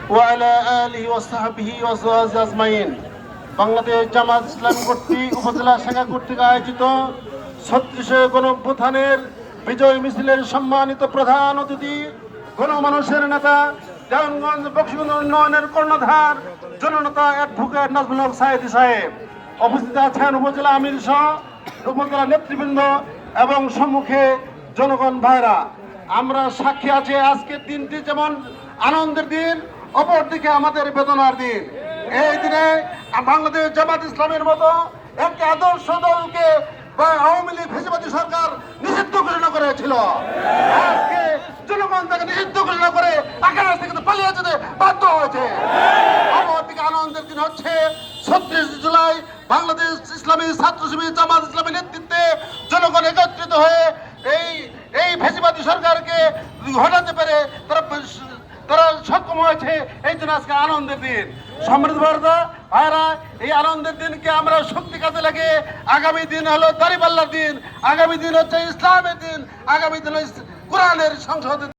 وعلى آله وصحبه وأزواجه أجمعين। বাংলাদেশ জামাত ইসলামী কর্তৃক উপজেলা শাখা কর্তৃক আয়োজিত ৩৬শে গণঅভ্যুত্থানের বিজয় মিছিলের সম্মানিত প্রধান অতিথি, গণমানুষের নেতা, দেওয়ানগঞ্জ বক্সিবন্ধ উন্নয়নের কর্ণধার জননেতা অ্যাডভোকেট নাজমুল হক সায়েদী সাহেব, উপস্থিত আছেন উপজেলা আমির সহ উপজেলা নেতৃবৃন্দ এবং সম্মুখে জনগণ ভাইরা। আমরা সাক্ষী আছি আজকের দিনটি যেমন আনন্দের দিন, অপরদিকে আমাদের বেদনার দিন। এই দিনে বাংলাদেশ জামাত ইসলামের মতো একটি আদর্শ দলকে আওয়ামী লীগ ফ্যাসিবাদী সরকার নিষিদ্ধ ঘোষণা করেছিল। আজকে জনগণ তাকে নিষিদ্ধ ঘোষণা করে আকাশ থেকে পালিয়ে যেতে বাধ্য হয়েছে। অপরদিকে আনন্দের দিন হচ্ছে ৩৬ জুলাই বাংলাদেশ ইসলামী ছাত্র শিবির জামাত ইসলামের নেতৃত্বে জনগণ একত্রিত হয়ে এই ফ্যাসিবাদী সরকারকে হটাতে পেরে তারা সক্ষম হয়েছে। এই জন্য আজকে আনন্দের দিন। সমৃদ্ধ ভাইরা, এই আনন্দের দিনকে আমরা শক্তি কাজে লাগে। আগামী দিন হলো দাঁড়িপাল্লার দিন, আগামী দিন হচ্ছে ইসলামের দিন, আগামী দিন কোরআনের সংসদের